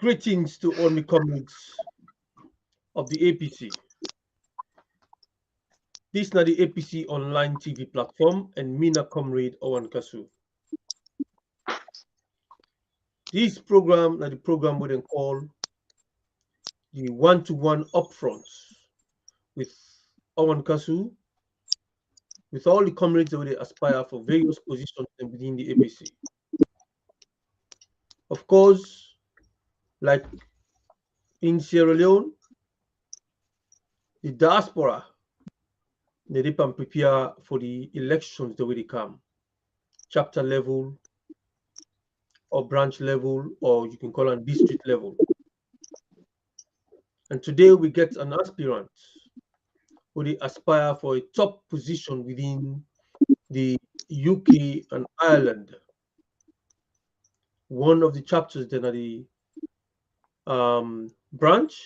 Greetings to all my comrades of the APC. This is the APC online TV platform and Mina comrade OrWanKaSu. This program the program we then call the one-to-one upfront with OrWanKaSu, with all the comrades that they aspire for various positions within the APC. Of course, like in Sierra Leone, the diaspora, they can prepare for the elections the way they come, chapter level or branch level, or you can call it district level. And today we get an aspirant who they aspire for a top position within the UK and Ireland. One of the chapters then are the branch,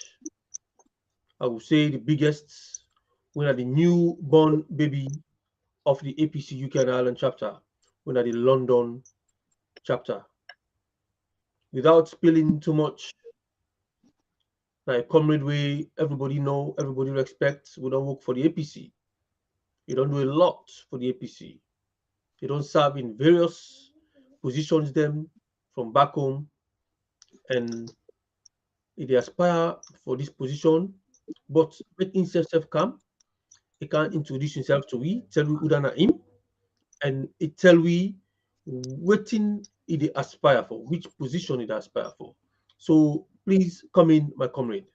I would say the biggest, when are the newborn baby of the APC UK and Ireland chapter, when are the London chapter. Without spilling too much, like comrade way, everybody know, everybody respect, we don't work for the APC. You don't do a lot for the APC. You don't serve in various positions them from back home, and if they aspire for this position, but make himself come, he can introduce himself to we, tell we who than him, and it tell we waiting they aspire for, which position it aspire for. So please come in, my comrade.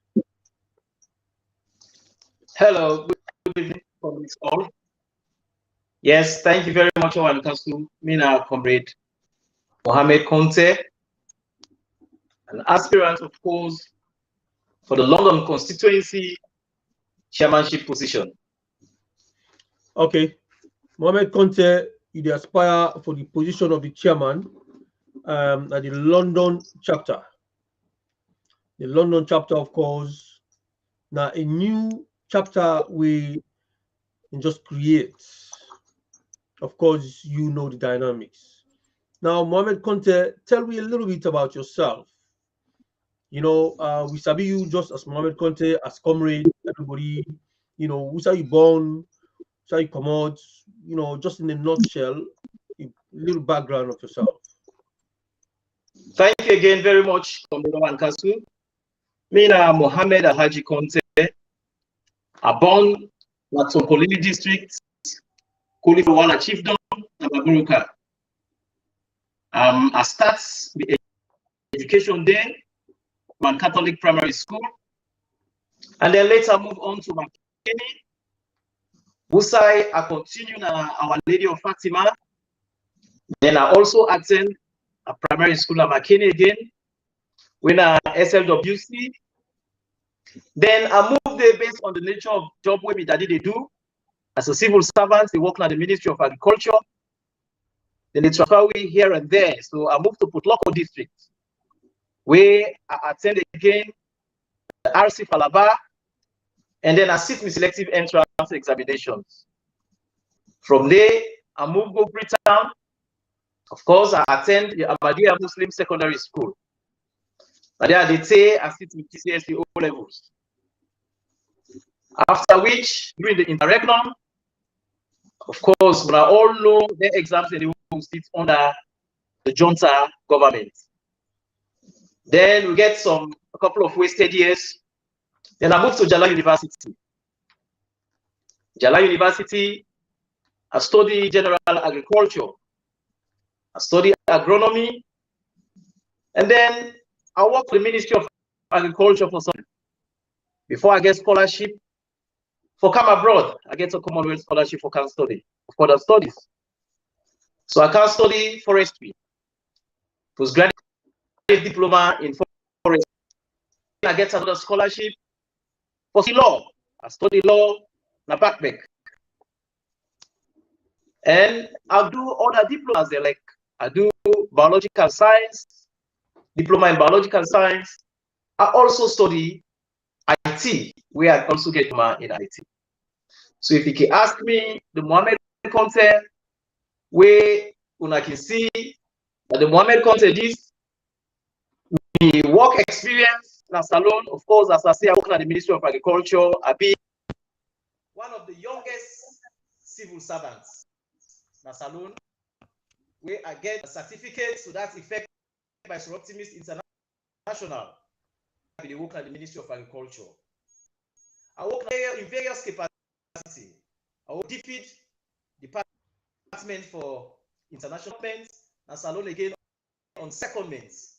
Hello, good evening from this all. Yes, thank you very much, OrWanKaSu. Me now, comrade Mohamed Conteh, an aspirant, of course, for the London constituency chairmanship position. Okay, Mohamed Conteh, you aspire for the position of the chairman at the London chapter. The London chapter, of course, now a new chapter we just create. Of course, you know the dynamics. Now, Mohamed Conteh, tell me a little bit about yourself. You know, we sabi you just as Mohamed Conteh, as comrade, everybody, you know, who's how you born, who's how you come out, you know, just in a nutshell, a little background of yourself. Thank you again very much, comrade OrWanKaSu. Me now, Mohamed Alhaji Conteh, I born in Tonkolili district, Kulifawala Chiefdom, Ababuruka. I start the education there from Catholic primary school, and then later move on to Makeni. Busai, I continue na Our Lady of Fatima. Then I also attend a primary school at Makeni again, when I SLWC. Then I moved there based on the nature of job where my daddy they do. As a civil servant, they work at the Ministry of Agriculture. Then they transfer me here and there. So I moved to Putloko district, where I attend again the RC Falaba, and then I sit with selective entrance examinations. From there, I moved to Britain. Of course, I attend the Ahmadiyya Muslim Secondary School. And there they say I sit with GCSE O levels. After which, during the interregnum, of course, we all know the exams and they sit under the junta government. Then we get a couple of wasted years. Then I moved to Jala University. Jala University, I studied general agriculture. I studied agronomy. And then I worked for the Ministry of Agriculture for some. Before I get scholarship for come abroad, I get a Commonwealth scholarship for further studies. So I can study forestry, postgraduate diploma in forestry. I get another scholarship for law. I study law in Backbeck. And I do other diplomas there, like I do biological science, diploma in biological science. I also study IT, where I also get my in IT. So if you can ask me, the Mohamed Conteh, where una can see that the Mohamed Conteh is the work experience in a salon, of course, as I say, I work at the Ministry of Agriculture. I be one of the youngest civil servants in a salon, where I get a certificate to that effect by Sir Optimist International. I work at the Ministry of Agriculture. I work in various capacities. I work DFID, Department for International Development, and salon again on secondments.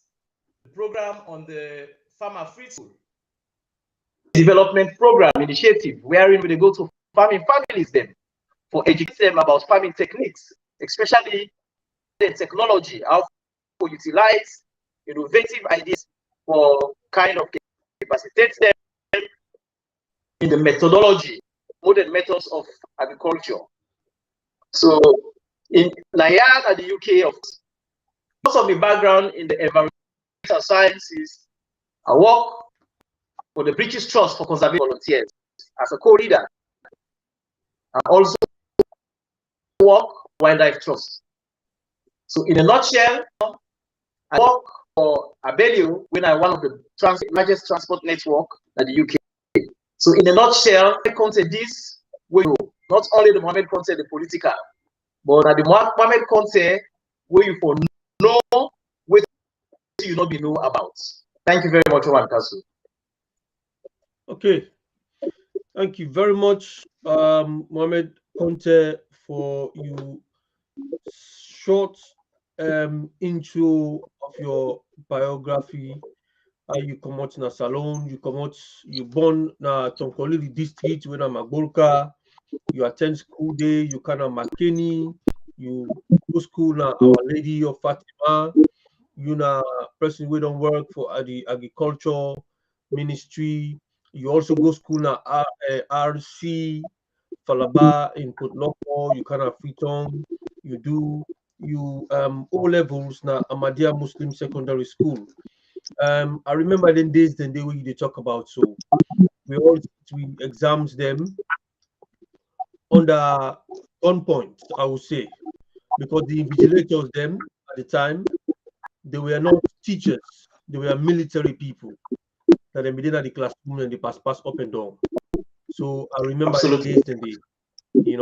The program on the Farmer Free School Development Program Initiative, wherein they go to farming families them for educating them about farming techniques, especially the technology, how to utilize innovative ideas for kind of capacitate them in the methodology, modern methods of agriculture. So in Nayad and the UK, of course, most of the background in the environmental sciences, I work for the British Trust for Conservation Volunteers as a co-leader. I also work Wildlife Trust. So in a nutshell, I work for Abellio when I one of the largest transport network at the UK. So in a nutshell, Conteh this way, not only the Mohamed Conteh, the political, but at the Mohamed Conteh where you for know what you not be know about. Thank you very much, OrWanKaSu. Okay, thank you very much, Mohamed Conteh, for your short intro of your biography. How you come out in a salon, you born na Tonkolili district when I'm Magbolka, you attend school day, you kind of McKinney, you go school now Our Lady of Fatima, you na person we don't work for the agriculture ministry, you also go school now RC Falaba in Port Loko, you kind of Freetown, you do O levels na Ahmadiyya Muslim Secondary School. I remember the days when they talk about, so we exams them under gunpoint, I would say, because the invigilators them at the time, they were not teachers, they were military people that they been at the classroom and they pass up and down. So I remember the days then they,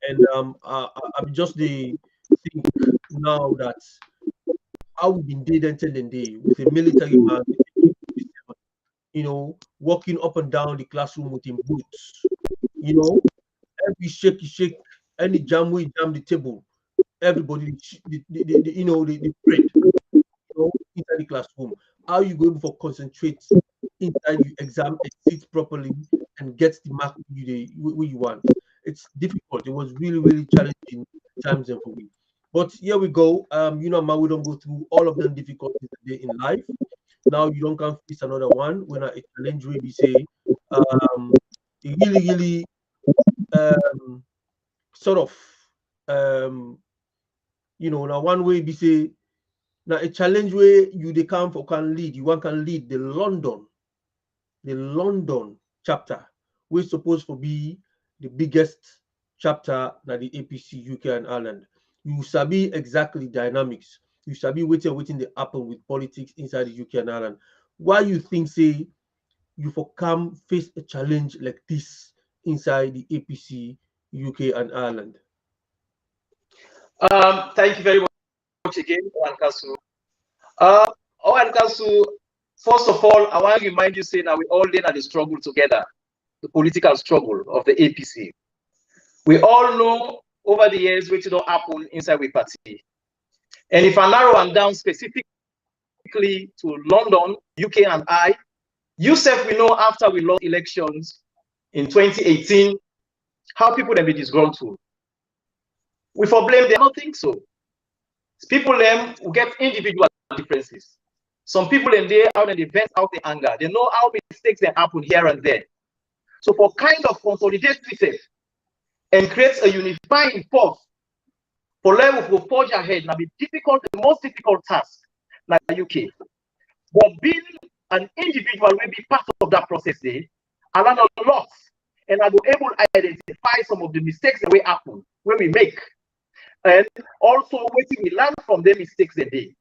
and I'm just the think now that how we been day until the day with a military man, walking up and down the classroom with him boots, every shake, any jam we jam the table, everybody, they prayed, inside the classroom. How you going for concentrate inside the exam and sit properly and get the mark where you want? It's difficult. It was really, really challenging times for me. But here we go. We don't go through all of them difficulties today in life. Now you don't come face another one when a challenge will be say it really sort of now one way be say now a challenge where you they come for can lead the London chapter we're supposed to be the biggest chapter na the APC UK and Ireland. You sabi exactly dynamics, you sabi waiting the happen with politics inside the UK and Ireland. Why you think say you for come face a challenge like this inside the APC UK and Ireland? Thank you very much again, OrWanKaSu. OrWanKaSu, first of all, I want to remind you, say now we all in at the struggle together, the political struggle of the APC. We all know over the years what don't happen inside the party. And if I narrow them down specifically to London, UK and I, Yusuf, we know after we lost elections in 2018, how people then be disgruntled. We for blame them, I don't think so. People them who get individual differences. Some people in there out and they vent out the anger. They know how mistakes can happen here and there. So for kind of consolidate itself and create a unifying force for level to forge ahead now be difficult, the most difficult task like the UK. But being an individual will be part of that process there. I learn a lot and I will able to identify some of the mistakes that will happen when we make. And also waiting we learn from the mistakes a day.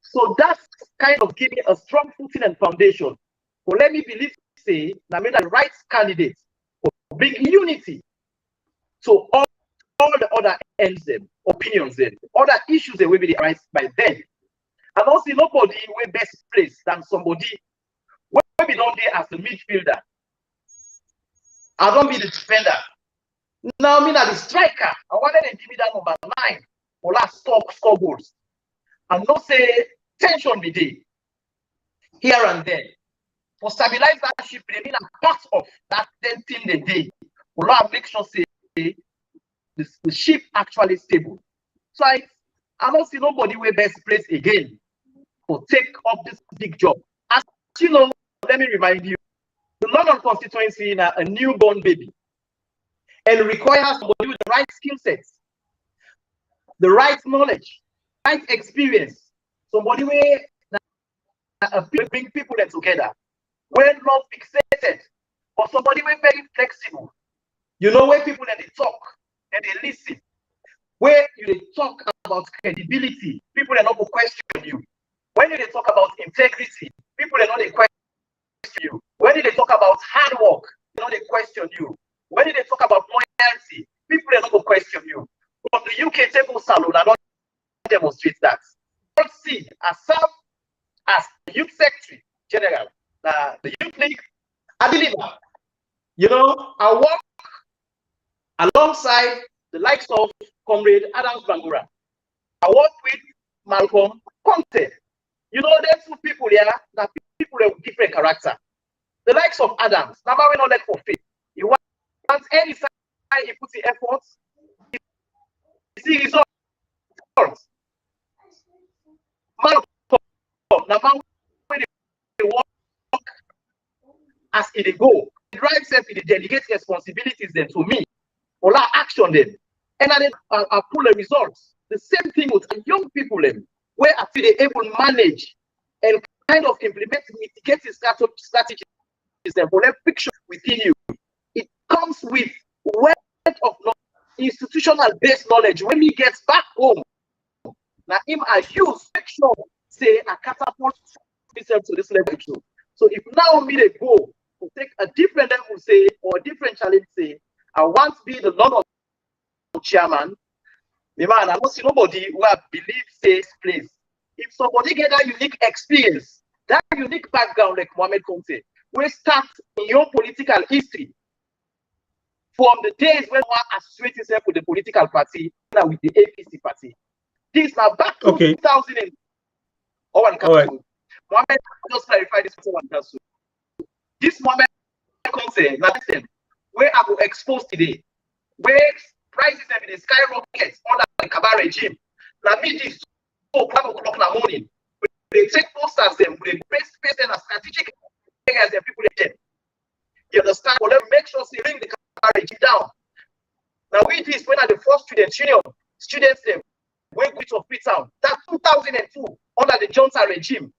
So that's kind of give me a strong footing and foundation. But let me believe, say, that I made the right candidate for bring unity to all the other ends, them, opinions, them, other issues that will be raised by them. And also, nobody will best placed than somebody when we don't there as a midfielder. I don't be the defender. Now, I mean, as the striker, I wanted to give me that number 9 for last score goals. And not say tension be there here and there. For stabilize that ship, they mean a part of that 10 thing they did. We'll not make sure say the ship actually stable. So I don't see nobody will best place again to take up this big job. As you know, let me remind you, the London constituency is a newborn baby and requires somebody with the right skill sets, the right knowledge, right experience, somebody where bring people together, where not fixated, or somebody where very flexible. You know, where people and they talk and they listen, where you talk about credibility, people are not going to question you. When they talk about integrity, people are not going to question you. When they talk about hard work, they not going to question you. When they talk about loyalty, people are not going to question you. But the UK table salon, I don't demonstrate that. Let's see, I serve as youth secretary general, the youth league. I believe that. You know, I work alongside the likes of Comrade Adams Bangura. I work with Mohamed Conteh. You know, there's two people here that people have different character. The likes of Adams, number we not let for faith. He wants any side, he puts the efforts, he see results. Number when they work as it go, the right self, it delegates responsibilities then to me, or like action them. And then I pull the results. The same thing with young people them, where I feel they're able to manage and kind of implement mitigating strategies and for that picture within you. It comes with wealth of knowledge, institutional based knowledge. When he gets back home, now him I use make sure say I catapult myself to this level. So if now me they go to take a different level, say, or a different challenge, say, I want to be the Lord of chairman. The man, I don't see nobody who I believe says place. If somebody get that unique experience, that unique background like Mohamed Conteh, we start in your political history from the days when one associated himself with the political party, now with the APC party. This now back to 2000 and OrWanKaSu. Mohamed, just clarify this for OrWanKaSu. This Mohamed Conteh, where I will expose today, where prices have been skyrocket under the Kaba regime. Now, me this 5 o'clock in the morning, they take posters them, they space them as strategic areas and people them. You understand? Well, let me make sure they bring the Kaba regime down. Now, with this, when at the first student union, students them went with of Town, that's 2002 under the Johnson regime.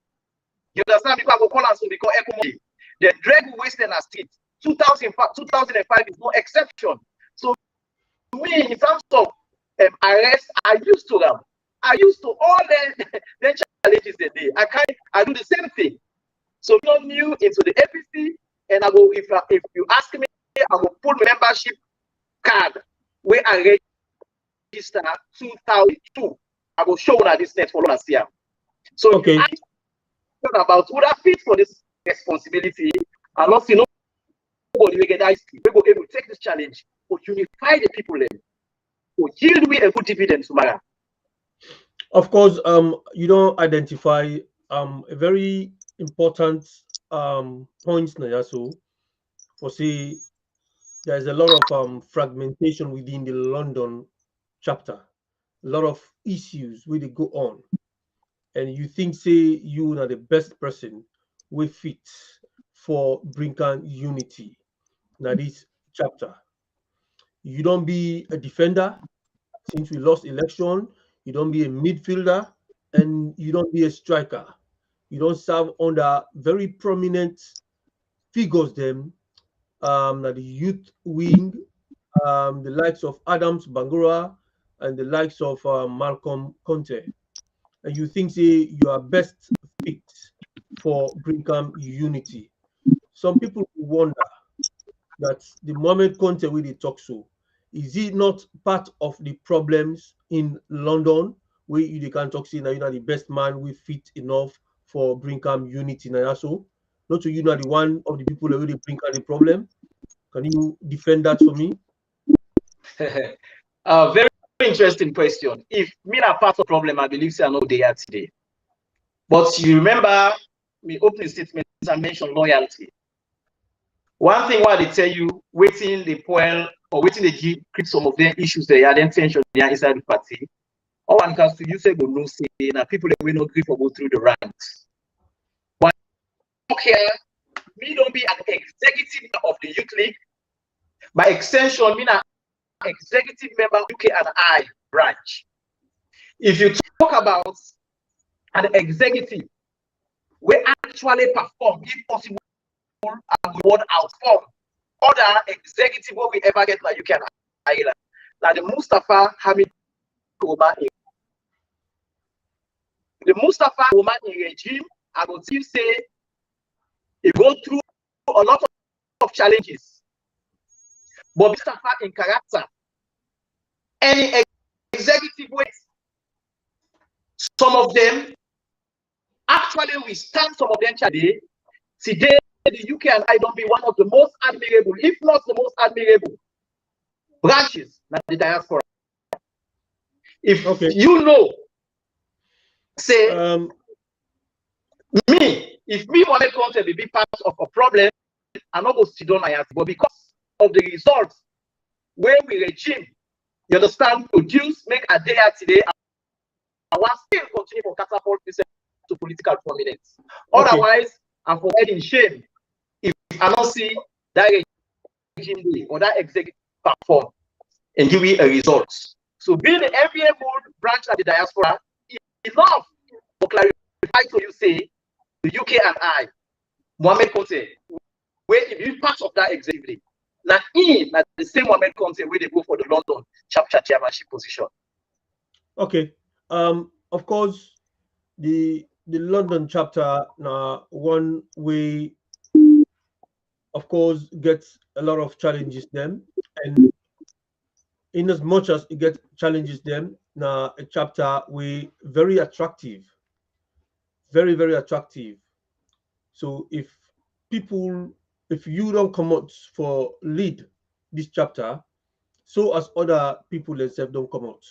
You understand? People go call us to become eco. The drag Western Street, 2005 is no exception. So, me, in terms of arrest, I used to them. I used to all the challenges that day. I do the same thing. So not new into the APC, and I will if you ask me, I will put membership card where I register 2002. I will show that this net for last year. So okay. you ask about who that fit for this responsibility, and not see nobody will get that. We will able to take this challenge to unify the people then, to yield we a good dividend tomorrow. Of course, you don't identify a very important points now. So, for say there's a lot of fragmentation within the London chapter, a lot of issues where they go on, and you think say you are the best person we fit for bringing unity. Now this chapter, you don't be a defender since we lost election. You don't be a midfielder, and you don't be a striker. You don't serve under very prominent figures them, like the youth wing, the likes of Adams Bangura and the likes of Malcolm Conteh. And you think say you are best fit for Brigham unity. Some people wonder that the Mohamed Conteh we they talk so, is he not part of the problems in London where you can talk say now you know the best man we fit enough for Brigham unity now so? Not to you know the one of the people that really bring out the problem. Can you defend that for me? Very interesting question. If me not part of the problem, I believe say I know they are today. But you remember me opening statement I mentioned loyalty. One thing why they tell you waiting the poil or waiting they keep some of them issues they had intention they are inside the party. OrWanKaSu you say go no say now people that will not agree for go through the ranks. But okay, me don't be an executive of the youth league. By extension, me an executive member UK and I branch. If you talk about an executive, we actually perform, if possible, and reward outform other executive what we ever get like UK and Ireland. Like the Mustafa Hamid Omar in regime, I will still say he go through a lot of challenges. But Mustafa in character, any executive weight, some of them actually withstand some of them today. Today, the UK and I don't be one of the most admirable, if not the most admirable branches in the diaspora. If you know, say if me Mohamed Conteh will be part of a problem, I'm not going to sit down my ass, but because of the results where we regime, you understand, produce, make a day today, I want still continue for catapult to political prominence. Otherwise, I'm for head in shame if I don't see that regime or that executive perform and give me a result. So being the enviable branch of the diaspora is enough to clarify to you say the UK and I, Mohamed Conteh, where if you part of that executive, now the same Mohamed Conteh where they go for the London chapter chairmanship position. Okay. Of course, the London chapter now one way, of course, gets a lot of challenges them, and in as much as it gets challenges them, now a chapter we very attractive, very very attractive. So if you don't come out for lead this chapter, so as other people themselves don't come out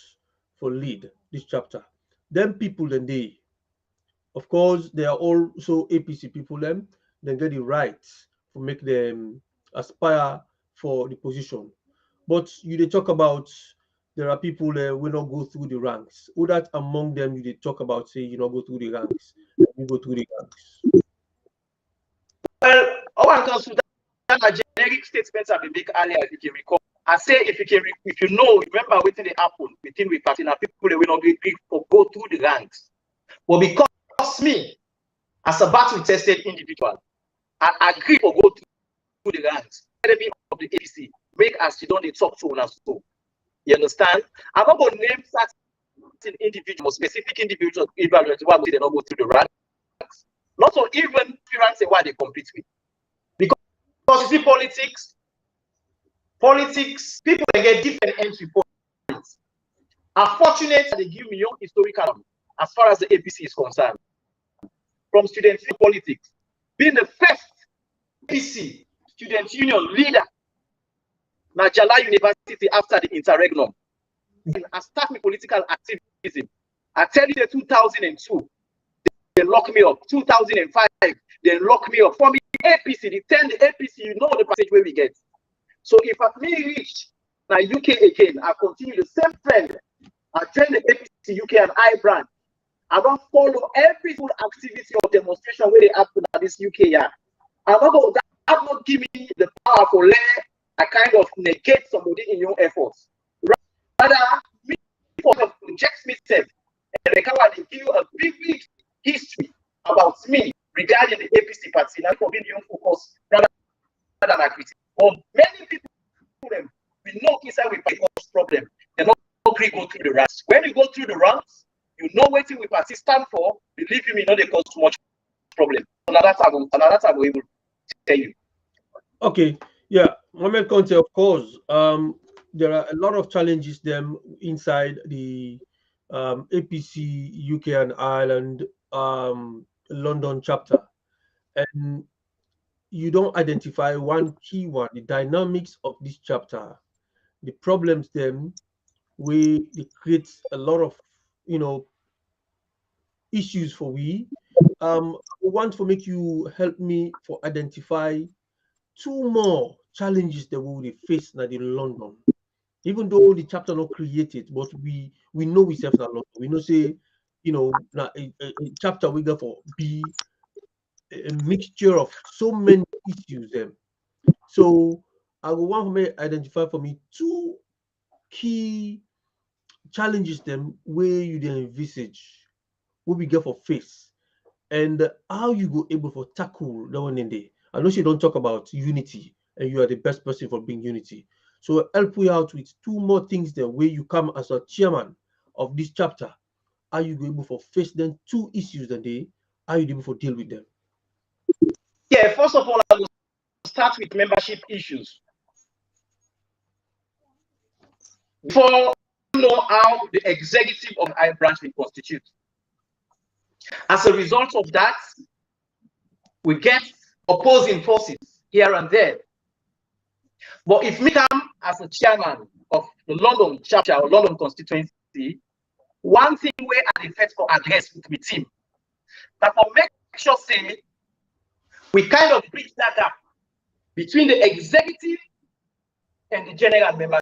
for lead this chapter, then people then they, of course, they are also APC people them, then get the rights to make them aspire for the position. But you they talk about there are people that will not go through the ranks. Who that among them you they talk about say you not go through the ranks, you go through the ranks. Well, OrWanKaSu that a generic statement I've been making earlier, if you can recall. I say if you know, remember waiting the happen within we party now people that will not agree for go through the ranks. But because me, as a battle tested individual, I agree for go through the ranks. Enemy of the APC, make as you don't talk to us so. You understand? I'm not going to name certain individuals, specific individuals, evaluate why they not go through the ranks. Not so even parents say why they compete with. Because you see politics, people can get different entry points. Unfortunately, they give me young historical as far as the APC is concerned. From student politics, being the first APC student union leader, Najala University after the interregnum. I start my political activism. I tell you the 2002, they lock me up. 2005, they lock me up. For me, APC, the 10 the APC, you know the passage where we get. So if I me reach now UK again, I continue the same trend. I join the APC UK and I branch. I don't follow every full activity or demonstration where they happen at this UK year. I'm not going that not give me the power to let I kind of negate somebody in your efforts. Rather, me project myself and they come and give you a big history about me regarding the APC party, not for being your focus rather than a critic. But many people we know inside we cause problem. They not agree go through the ranks. When you go through the ranks, you know what we party stand for, believe me, know they cause too much problem. another time we will tell you. Okay, yeah, Mohamed Conteh, of course. There are a lot of challenges them inside the APC UK and Ireland London chapter, and you don't identify one key one, the dynamics of this chapter, the problems them where it creates a lot of you know issues for we. I want to make you help me for identify two more challenges that we will face now in London. Even though the chapter not created, but we know we self now London. We know say, now a chapter we go for be a mixture of so many issues them. So I will want to make identify for me two key challenges them where you then envisage what we get for face and how you go able for tackle that one in there. I know you don't talk about unity and you are the best person for being unity. So help we out with two more things there where you come as a chairman of this chapter. How you go able for face them two issues that day, how you able for deal with them. Yeah, first of all, I will start with membership issues. Before you know how the executive of I branch will constitute. As a result of that, we get opposing forces here and there. But if me come as a chairman of the London chapter or London constituency, one thing where I defect for address with my team, that for make sure say we kind of bridge that gap between the executive and the general member.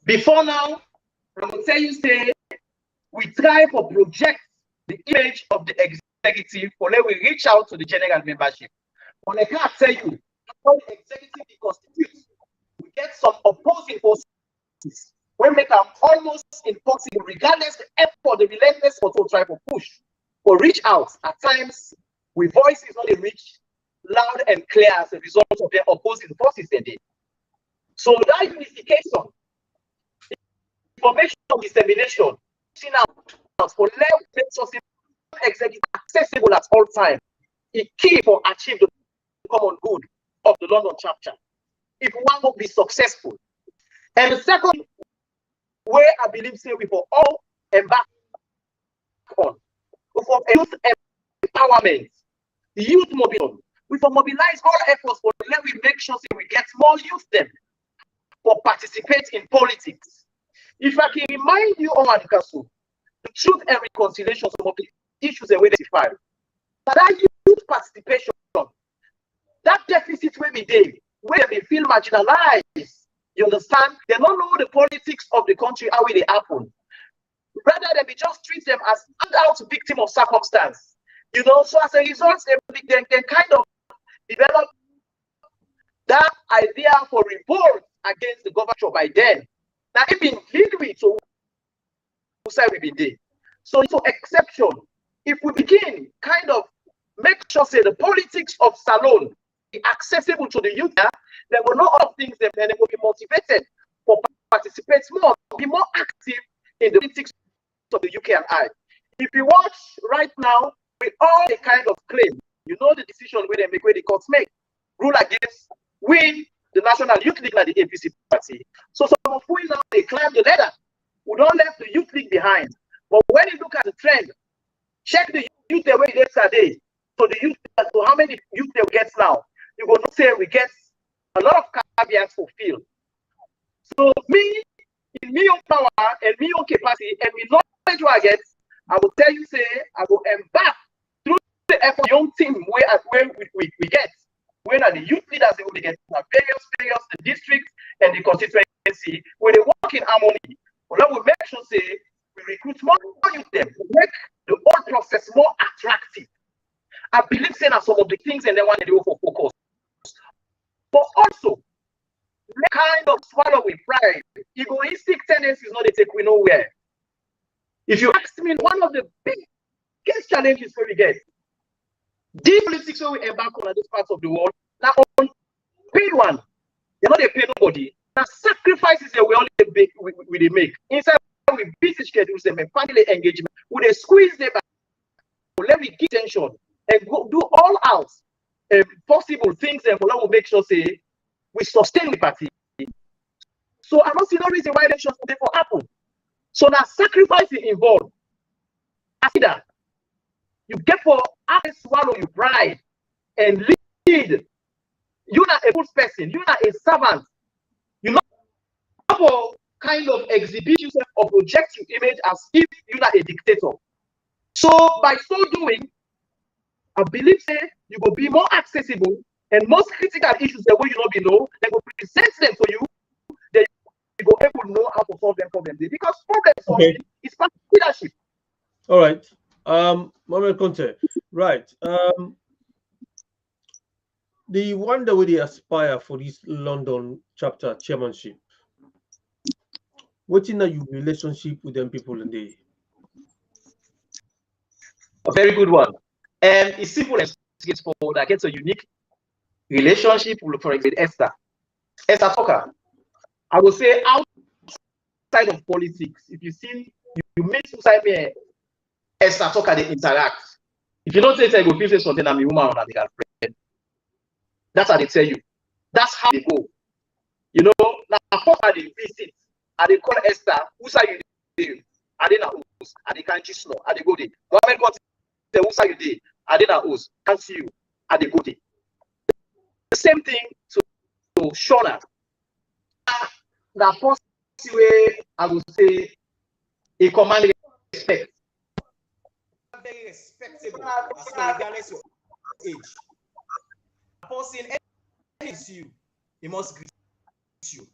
Before now, I will tell you say we try to project the image of the executive for let we reach out to the general membership. But I can't tell you how the executive constitutes. We get some opposing forces. We make them almost impossible, regardless the effort, the relentless effort to try to push or reach out. At times, we voice is not a reach loud and clear as a result of their opposing forces they did. So that unification, information dissemination, out for let executive accessible at all times. It key for achieve the common good of the London chapter. If one will be successful. And the second where I believe say we for all embark on, for youth empowerment, youth mobilization. We for mobilize all efforts for let we make sure that we get more youth them for participate in politics. If I can remind you, OrWanKaSu, the truth and reconciliation, some of the issues that we identify. That youth participation, that deficit where we did, where they feel marginalized, you understand? They don't know the politics of the country, how will they happen. Rather than we just treat them as out victim of circumstance. So as a result, they can kind of develop that idea for revolt against the government by then. Now, it been lead with so side we been there. So it's an exception. If we begin kind of make sure say the politics of Salon be accessible to the youth, there will know all things and they will be motivated for participate more, be more active in the politics of the UK and I. If you watch right now, with all the kind of claim, the decision where they make, where the courts make, rule against win the National Youth League like the APC party. So some of we now they climb the ladder. We don't left the Youth League behind. But when you look at the trend, check the youth the way it is today. So the youth, so how many youth they get now? You will not say we get a lot of caveats fulfilled. So me, in me own power and me own capacity and we knowledge what I get, I will tell you say I will embark through the effort young team where we get. When are the youth leaders they will get various the district and the constituency where they work in harmony. Well, that will make sure say we recruit more youth them to make the whole process more attractive. I believe saying some of the things and they want to do for focus. But also, kind of swallow with pride. Egoistic tendencies not they take we nowhere. If you ask me, one of the biggest challenges where we get, deep politics where we embark on this part of the world, now on paid one, you're not a pay nobody. Now sacrifices that we only we make. Inside we busy schedules them and family engagement, we they squeeze them back. Let me give attention and go do all out possible things and will make sure say we sustain the party. So I don't see no reason why elections today for happen. So now sacrifice involved. I see that you get for have swallow your pride and lead. You're not a good person, you're not a servant, you're not for kind of exhibit yourself or project your image as if you're not a dictator. So by so doing, I believe say you will be more accessible and most critical issues that way you not be know, they will present them for you, that you will able to know how to solve them problems. Because problem solving is part of leadership. All right. Mohamed Conteh. Right. The one that we aspire for this London chapter chairmanship. What's in your relationship with them people in there? A very good one. And it's simple and straightforward. I get a unique relationship with, for example, Esther Tucker. I will say outside of politics, if you see, you meet beside me, Esther Tucker, they interact. If you don't say I go feel something, I'm a woman or I'm a friend. That's how they tell you. That's how they go. You know, now I they visit, and they call Esther, who's are you there? I didn't know who's, and they can't just know, and they go there. Mohamed Conteh, who's are you there? I didn't know who's, can't see you, and they go there. The same thing to Shona. Now, first way I would say a command respect. Very respectable regardless of age. A person is you, he must greet you.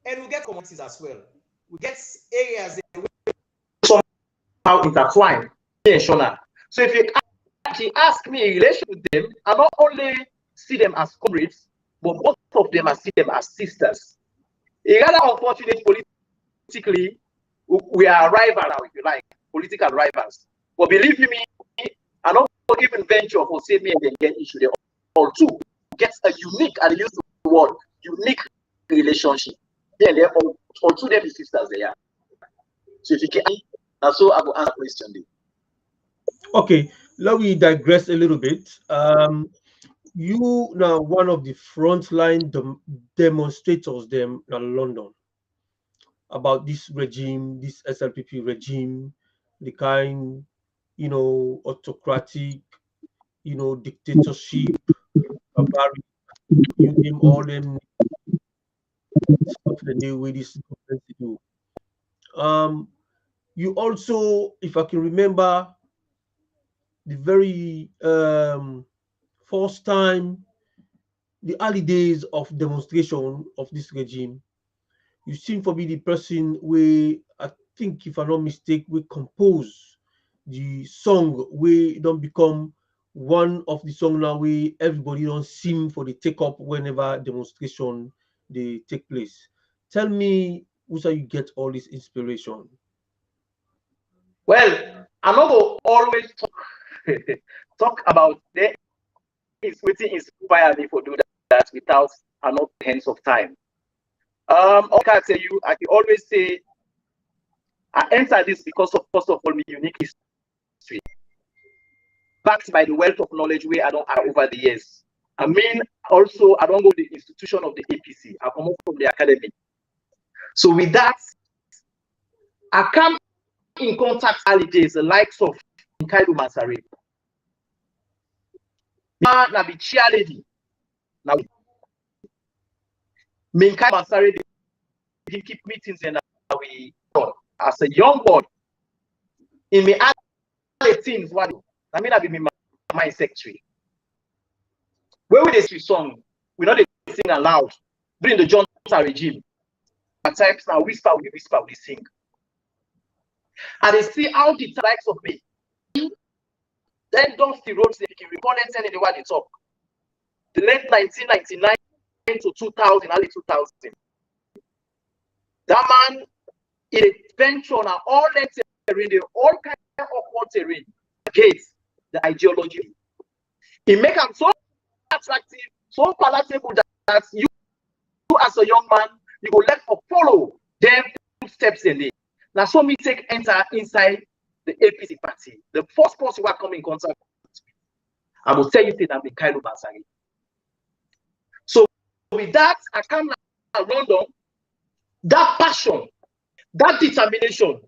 And we get communities as well. We get areas that somehow intertwined. And Shona. So if you actually ask me in relation with them, I not only see them as comrades, but both of them I see them as sisters. It's rather unfortunate politically, we are rivals now, if you like, political rivals. But believe you me, I don't even venture for say me and then get issue. They all two get a unique, and use the word unique relationship. Then they're all two them sisters they are. So if you can, that's so I will answer question there. Okay, let me digress a little bit. You now one of the frontline demonstrators them in London about this regime, this SLPP regime, the kind, autocratic, dictatorship, barbaric, you name all them stuff that they way this government to do. You also, if I can remember, the very first time, the early days of demonstration of this regime, you seem to be the person where I think, if I'm not mistaken, we compose the song we don't become one of the song now where everybody don't sing for the take up whenever demonstration they take place. Tell me, where you get all this inspiration? Well, I'm not going to always talk about the waiting inspire me for do that without another hands of time. I can tell you, I can always say I entered this because of, first of all, my unique history, backed by the wealth of knowledge we I don't have over the years. I mean, also I don't go to the institution of the APC. I come from the academy. So with that, I come in contact early days, the likes of Nkaidu Mansari. Now be cheerleading. Now Nkaidu Mansari didn't keep meetings and we as a young boy in my early teens, what I mean I be my secretary. Where we they song, we not they sing aloud during the Johnson regime. At times now whisper, we sing. And they see how the likes of me. Then Dusty wrote the recorded telling the way they talk. The late 1999 to 2000, early 2000. That man in a venture on all that terrain, all kind of awkward terrain against the ideology. It makes them so attractive, so palatable that you as a young man, you will let for follow them steps in it. Now, so me enter inside the APC party. The first person who come in contact with me, I will tell you that I'm a Kailo Basari. So with that, I come to London. That passion, that determination,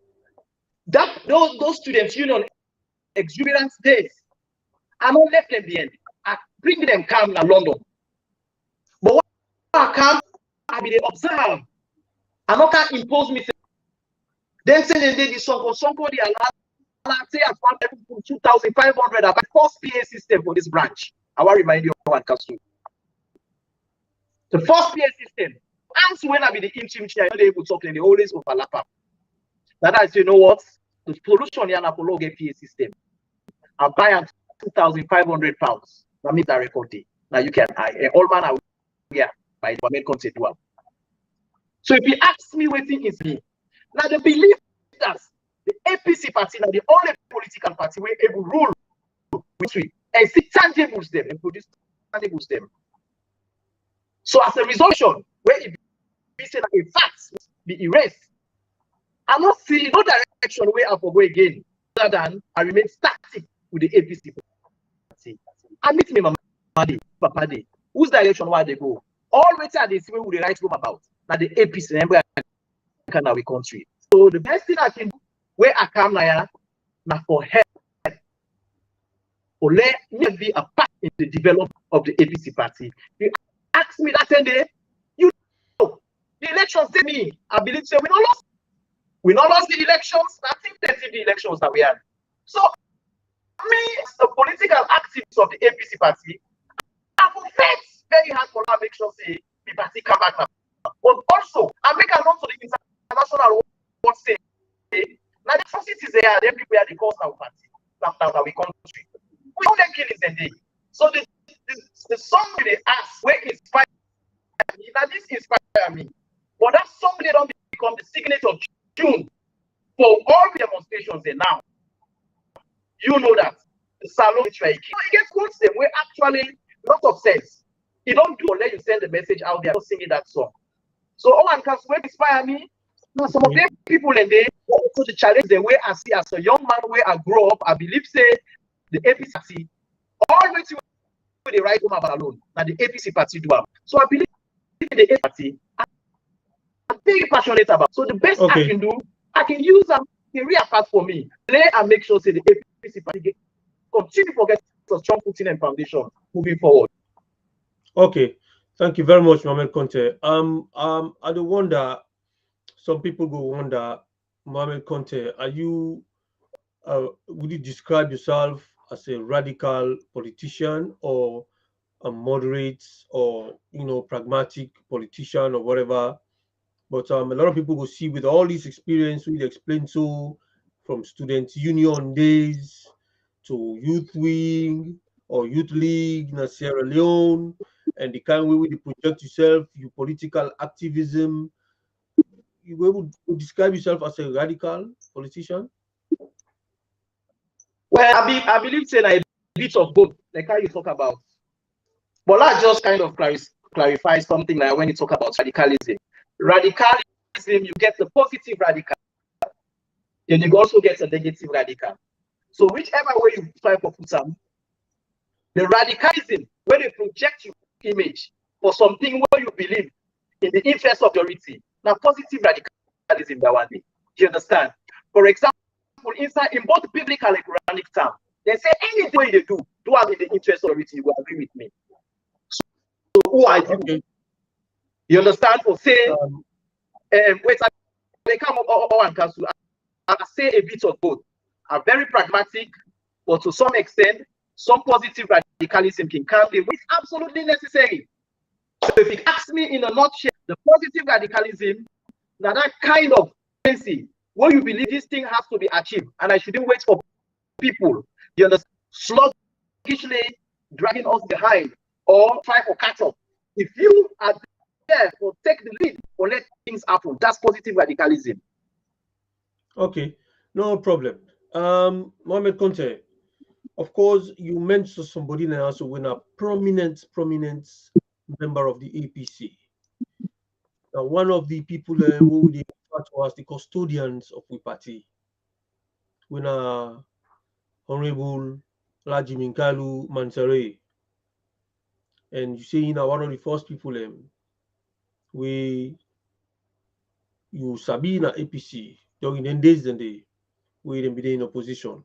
that those students' union exuberance days, I don't left them behind. I bring them come to London. But when I come, I be the observe. I not can impose me. Then say they did this song, somebody allowed say at 2,500 about first PA system for this branch. I want to remind you of OrWanKaSu. The first PA system. And when I be the interim chair, I know they will talk and they always overlap. That I say, you know what? The solution here for log PA system. I buy at £2,500. That means I record it. Now you can all man are here by Mohamed Conteh dual. So if you ask me what thing is me, now the belief that the APC party now the only political party where able rule with we and see tangibles them and produce tangibles them. So as a resolution, where it be said that in fact be erased, I not see no direction where I go again other than I remain static with the APC party. I meet me Mama Papa Day. Whose direction why they go? All better they see where they write about. Now the APC member can our country. So the best thing I can do where I come now for help or let me be a part in the development of the APC party. You ask me that day, you know, the elections tell me, I believe so we not lost. We not lost the elections. I think that's the elections that we had. So me, as a political activist of the APC party, I will fight very hard for that make sure say the party come back now. But also, I make a note to the international world say now the atrocities there are everywhere they cause our party, now we country. We don't kill it in day. So the song they ask where inspire me, now this inspire me. But that song they don't become the signature of June for all the demonstrations there now. You know that the salon which you get quotes them where actually lot of sense. You don't do unless you send the message out there singing that song. So OrWanKaSu will inspire me. Now some of them people and they also the challenge the way I see as a young man where I grow up, I believe say the APC always the right home about alone. Now the APC party do have. So I believe in the APC party. I'm very passionate about. So the best I can do, I can use a career path for me. Play and make sure say the APC party continue to get a strong footing and foundation moving forward. Okay, thank you very much, Mohamed Conteh. I do wonder. Some people go wonder, Mohamed Conteh, are you? Would you describe yourself as a radical politician or a moderate or pragmatic politician or whatever? But a lot of people will see with all this experience we explained to, from student union days to youth wing or youth league in Sierra Leone, and the kind way you project yourself, your political activism. You were able to describe yourself as a radical politician? Well, I believe saying a bit of both, like how you talk about. But that just kind of clarify something like when you talk about radicalism. Radicalism, you get the positive radical, then you also get a negative radical. So whichever way you try to put them, the radicalism, where they project your image for something where you believe in the interest of majority. Now, positive radicalism, that one. Do you understand? For example, inside in both biblical and Quranic terms, they say anything way they do have in the interest of majority. You will agree with me. So who are you? Okay. You understand? For say, wait, they come up OrWanKaSu. I say a bit of both. Are very pragmatic, but to some extent, some positive radicalism can come in, which is absolutely necessary. So if you ask me in a nutshell, the positive radicalism, now that kind of fancy, where you believe this thing has to be achieved, and I shouldn't wait for people, you understand, sluggishly dragging us behind or try to catch up. If you are there or take the lead or let things happen, that's positive radicalism. Okay, no problem. Mohamed Conteh, of course, you mentioned somebody now also when a prominent member of the APC. Now, one of the people who they refer to as the custodians of the party, when Honorable Laji Minkalu Mansare. And you say you know one of the first people we you sabi na APC during the days and they we them be in opposition.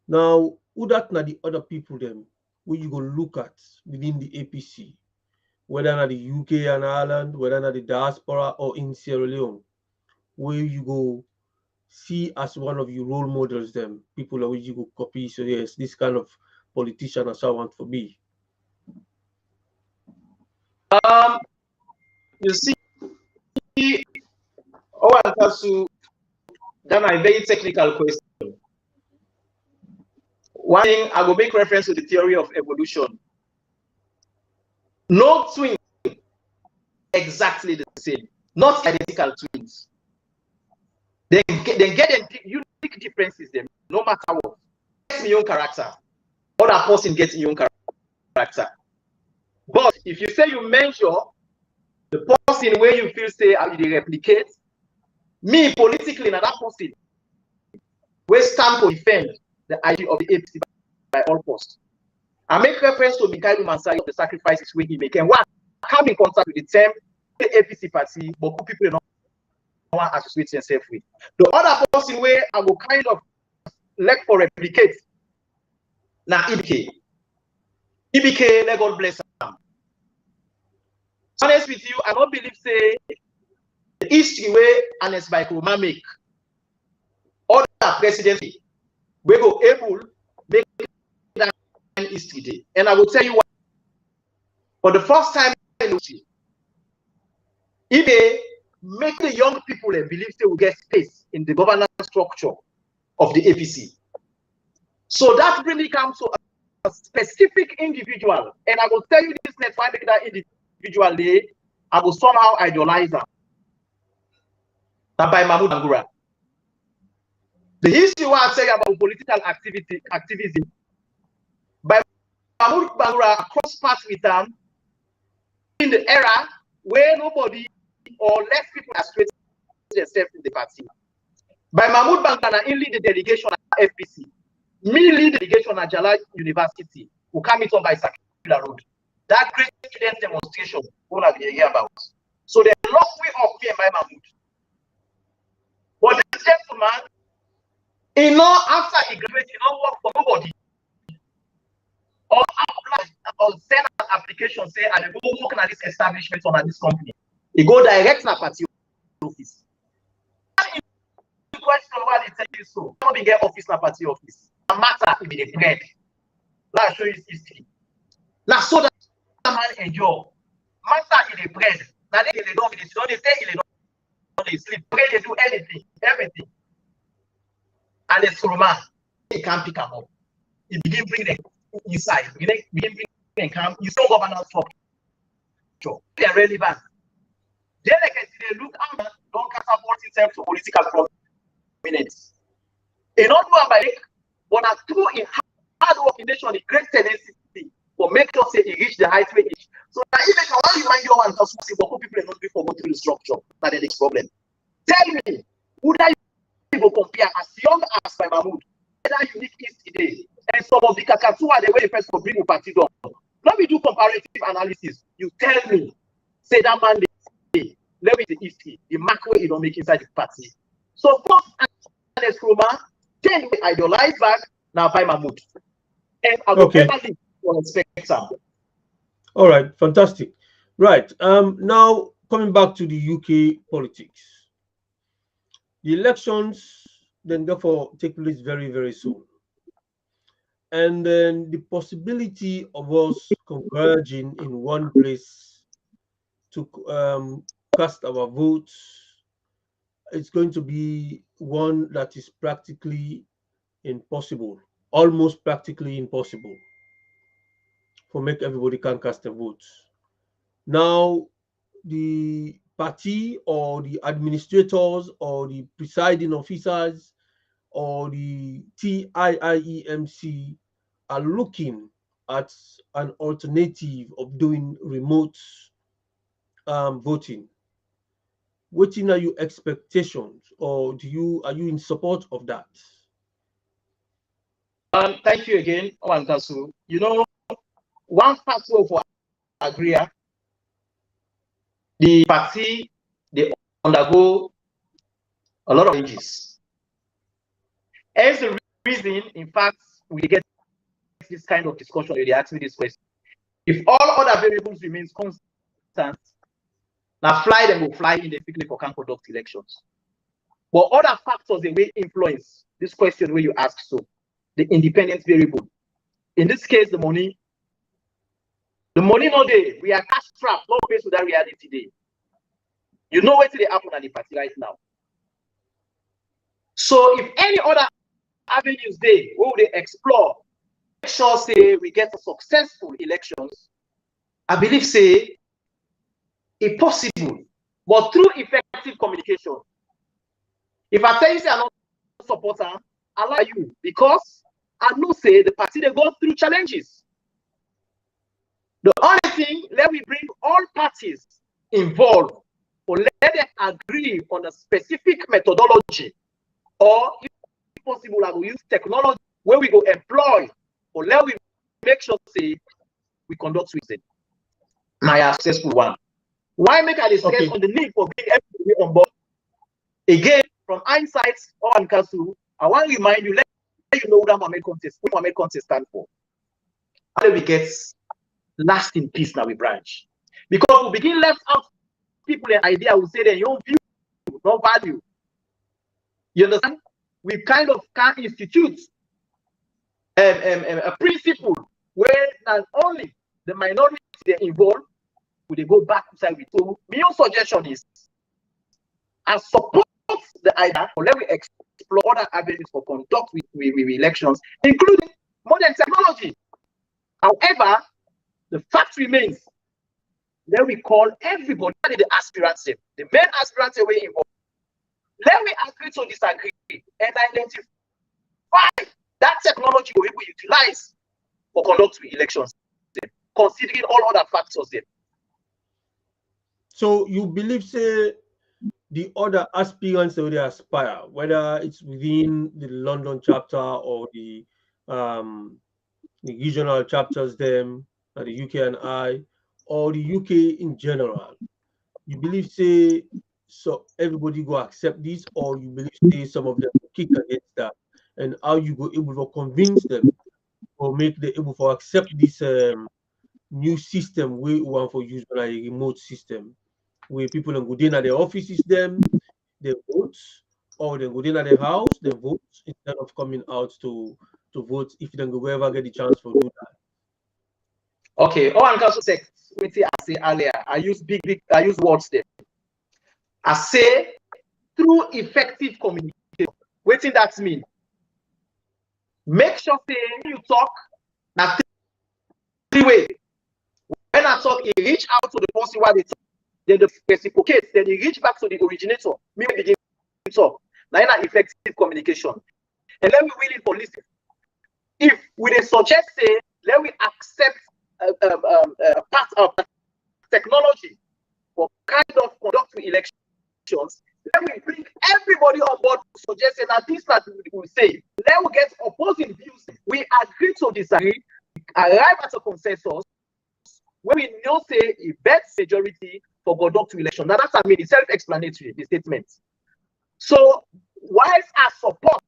Now, who that na the other people them where you go look at within the APC, whether na the UK and Ireland, whether na the diaspora or in Sierra Leone, where you go see as one of your role models them, people that which you go copy. So yes, this kind of politician as I want to be. You see, OrWanKaSu, that's a very technical question. One thing, I will make reference to the theory of evolution. No twin exactly the same, not identical twins. They get unique differences them, no matter what. Get your own character. Other person gets your own character. But if you say you measure the person where you feel say they replicate, me politically now that person will stand to defend the idea of the APC by all costs. I make reference to Mikhail Mansari of the sacrifices when he make and one come in contact with the term the APC party, but people don't want to associate themselves with. The other person where I will kind of let for replicate now EBK. EBK, let God bless him. Honest with you, I don't believe say the history where Ernest Baikoma make other presidents we go able make that history day. And I will tell you what, for the first time in history, if they make the young people believe they will get space in the governance structure of the APC. So that really comes to a specific individual. And I will tell you this next time, make that individual day, I will somehow idolize them. By Mahmoud Bangura. The history what I say about political activism, by Mahmoud Bangura cross paths with them in the era where nobody or less people associate themselves in the party. By Mahmoud Bangura, he lead the delegation at FPC. Me lead the delegation at Jalal University, who come it on by Circular Road. That great student demonstration, we'll have hear about. So they lock way up here by Mahmoud. But this gentleman, after he graduated, he don't work for nobody. Or apply or send an application, say, I go work at this establishment or at this company. He go direct to party office. The question why they tell you so. How we get office na party office? No matter if the bread. Let's show you his history. Now so that man enjoy. Matter if the bread. Now they don't they say they don't they sleep. Bread they do anything, everything. And the Suruma, he can't pick them up. He begin bring them inside. Begin bring them come. You still governance structure. They're relevant. Then they look out, don't catapult itself to political prominence. They don't do it by leg, but are through in hard work in nation, a great tendency for make sure say he reach the height where he. So now even when you mind your one because people not before go through the structure, that is the problem. Tell me, would I go compare as young as by Mahmoud, that unique is today, and some of the Kakatua the way the person will bring a party down. Let me do comparative analysis. You tell me, say that man, let me the history, the macro you don't make inside the party. So first and Roma, then we idolize back now by Mahmoud. And I will never leave for respect some. All right, fantastic. Right. Now coming back to the UK politics. The elections then therefore take place very, very soon. And then the possibility of us converging in one place to cast our votes, it's going to be one that is practically impossible, almost practically impossible for make everybody can cast their votes. Now, the party or the administrators or the presiding officers or the TIIEMC are looking at an alternative of doing remote voting. What are your expectations, or are you in support of that? Thank you again, OrWanKaSu. You know, one factor for Agria, the party, they undergo a lot of changes. As the reason, in fact, we get this kind of discussion, they ask me this question. If all other variables remains constant, now fly them will fly indefinitely for can conduct elections. But other factors they will influence this question where you ask so. The independent variable. In this case, the money. The money no day. We are cash strapped, not based on that reality today. You know what they happen at the party right now. So if any other avenues they will they explore, make sure say we get a successful elections. I believe say it's possible, but through effective communication. If I tell you say I'm not a supporter, I like you because I know say the party they go through challenges. The only thing, let me bring all parties involved or let them agree on a specific methodology, or if possible, I will use technology where we go employ, or let we make sure say we conduct with it. My successful one. Why make a stress on the need for being everybody on board? Again, from hindsight, OrWanKaSu, I want to remind you, let you know that Mohamed Conteh stand for. How do we get last in peace now we branch? Because we begin left out people the idea will say that you don't view, no value. You understand? We kind of can institute a principle where not only the minority they involved, will they go back inside with. So my suggestion is, I support the idea, or let me explore other avenues for conduct with elections, including modern technology. However, the fact remains, let me call everybody the aspirants, the main aspirants way involved. Let me agree to disagree and identify that technology we will utilize for conduct with elections, considering all other factors there. So you believe, say, the other aspirants that they aspire, whether it's within the London chapter or the regional chapters, them, the UK and I, or the UK in general, you believe, say, so everybody go accept this, or you believe, say, some of them kick against that, and how you go able to convince them or make them able to accept this new system we want for use by a remote system where people can go in at the offices, them they vote, or they go in at the house, they vote instead of coming out to vote if they go ever get the chance to do that. Okay, OrWanKaSu said, I say earlier, I use I use words there. I say through effective communication. What does that mean? Make sure say you talk now three ways. When I talk, you reach out to the person while they talk, then the reciprocate, then you reach back to the originator. Me begin to talk. Now effective communication. And let me willing for listen. If we suggest say, let me accept part of technology for kind of conduct elections, let me bring everybody on board to suggest that this that we will say. Let we get opposing views. We agree to disagree, arrive at a consensus where we know say a best majority for conduct election. Now that's it's self-explanatory, the statement. So whilst I support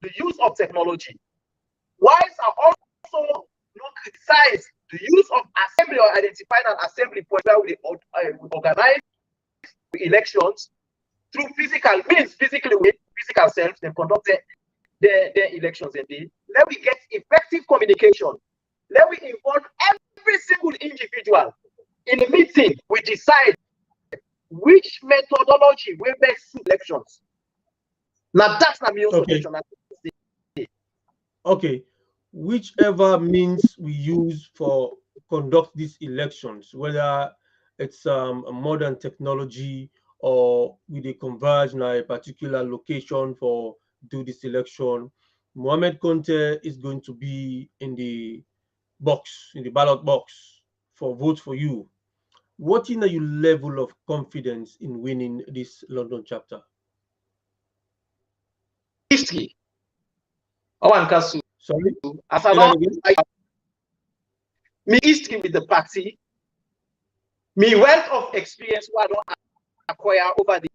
the use of technology, whilst I also criticize the use of assembly or identifying an assembly point where we organize elections through physical means, physically with physical self, then conduct their elections. And let me get effective communication. Let me involve every single individual in the meeting. We decide which methodology will best suit elections. Now that's not my own suggestion. Okay, whichever means we use for conduct these elections, whether it's a modern technology or we they converge in a particular location for do this election, Mohamed Conteh is going to be in the box, in the ballot box for vote for you. What is your level of confidence in winning this London chapter? History. OrWanKaSu. Sorry? as Say I that don't again? like me history with the party, me wealth of experience what I don't acquire over the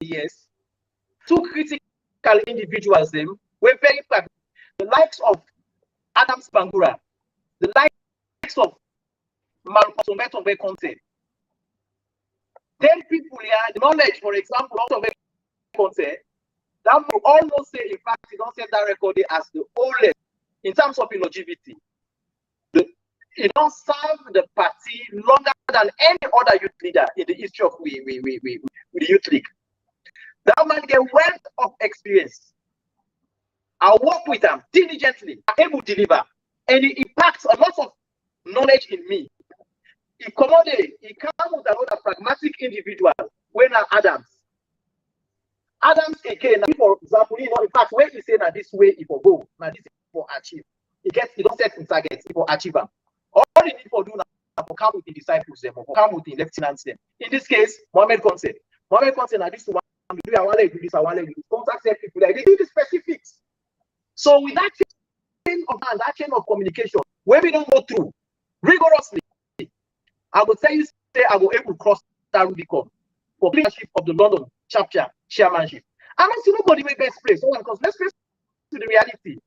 years, two critical individuals them were very practical. The likes of Adams Bangura, the likes of Mohamed Conteh. Then people here, the knowledge, for example, of Conteh, that will almost say, in fact, he don't set that record as the oldest in terms of longevity. He don't serve the party longer than any other youth leader in the history of the youth league. That man get wealth of experience. I work with him diligently. I'm able to deliver, and he impacts a lot of knowledge in me. He comes with another pragmatic individual. When Adams again, for example, in fact, when he say that this way he will go, now this is for achieve. He don't set in targets, he will achieve them. All he need for do now for come with the disciples them, or come with the lieutenants them. In this case, Mohamed Conteh. Mohamed Conteh, now this one, do I want to do this, I want to do this. Contact people, like they do the specifics. So with that chain of hand, that chain of communication, where we don't go through rigorously, I will tell you, say I will able to cross that Rubicon for leadership of the London chapter chairmanship. I don't see nobody with best place. So because let's face to the reality.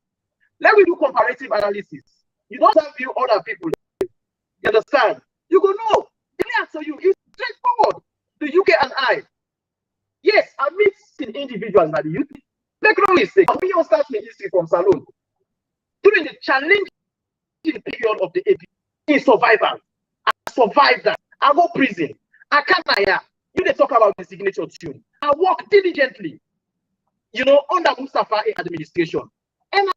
Let me do comparative analysis. You don't have view other people. You understand? You go no. Let me answer you. It's straightforward. The UK and I. Yes, I meet individuals at the UK. Make no mistake. We all start with history from Salon. During the challenging period of the AP, in survival, I survived that. I go prison. I can't hire. You they talk about the signature tune. I work diligently, under Mustafa administration. And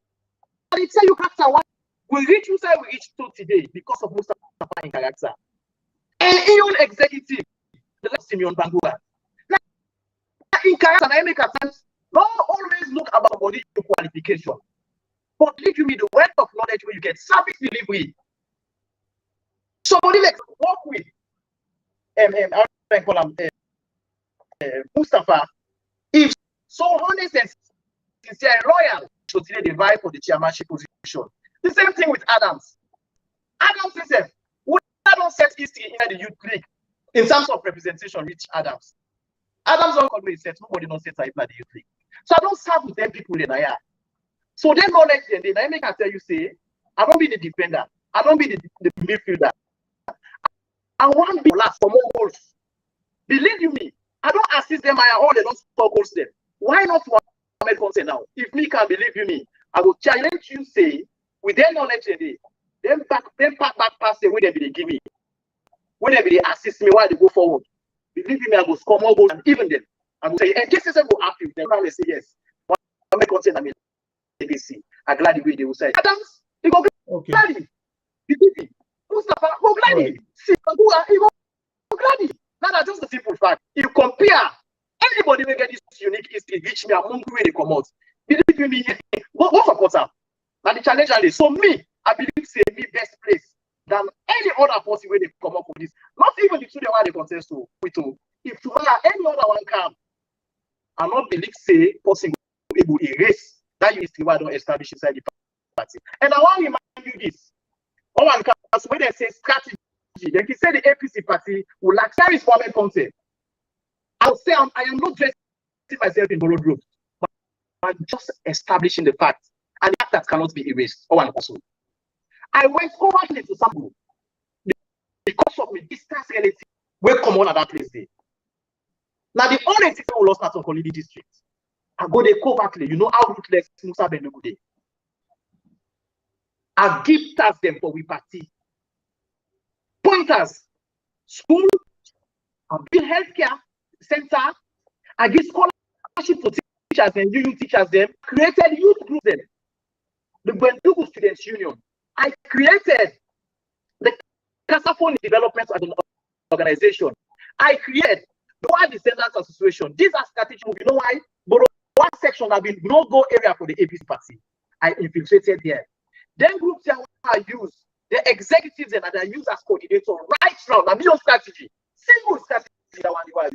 I tell you, character one, we reach to today because of Mustafa in character. And even executive, the last Simeon Bangura. Now, in character, I make attempts. Don't always look about somebody's qualification, but give me the wealth of knowledge where you get service delivery. Somebody like work with Mustafa, if so honest and sincere and loyal, should today they vie for the chairmanship position. The same thing with Adams. Adams himself, we don't set history in the youth league in terms of representation, reach Adams. Adams don't always set, nobody don't set in the youth league. So I don't serve with them people in Aya. So they knowledge them, they make I tell you, say, I don't be the defender, I don't be the midfielder. I want to be last for more goals. Believe you me, I don't assist them, I all they don't score goals them. Why not Mohamed Conteh now? If me can believe you me, I will challenge you, say, with their knowledge today, them back pass the way they be give me. When they assist me while they go forward. Believe me, I will score more goals and even them. I will say, and this is a go happy with them. Now they say yes. Mohamed Conteh, I mean, ABC. I'm glad the way they will say. Adams, he go gladly. Believe me. Mustafa, go gladly. See, he go gladly. Now that's just the simple fact. If you compare anybody will get this unique history, reach me among where they come out. Believe me, go support them. Now the challenge is so me, I believe say me best place than any other person where they come up with this. Not even the two they want to contest to. If tomorrow any other one come, I not believe say person will erase that history I don't establish inside the party. And I want to remind you this. OrWanKaSu, when they say strategy, they can say the APC party will like service for Mohamed Conteh. I'll say I am not dressing myself in borrowed robes, but I'm just establishing the fact, and the fact that cannot be erased. OrWanKaSu. I went covertly to some group because of my distance relative. We come on at that place there. Now the only thing we lost out of Kolidi district. I go there covertly. You know how ruthless Musa Benugude. I give task them for we party. Pointers, school, I build healthcare center. I give scholarship to teachers and UU teachers them. Created youth group them. The Bendugu Students Union. I created the Casaphone Development as an organization. I created the Wild Descendants Association. These are strategic moves. You know why? But one section have been no-go area for the APC party. I infiltrated there. Then groups I use the executives and I use as coordinator right now. Now, million strategy, single strategy that one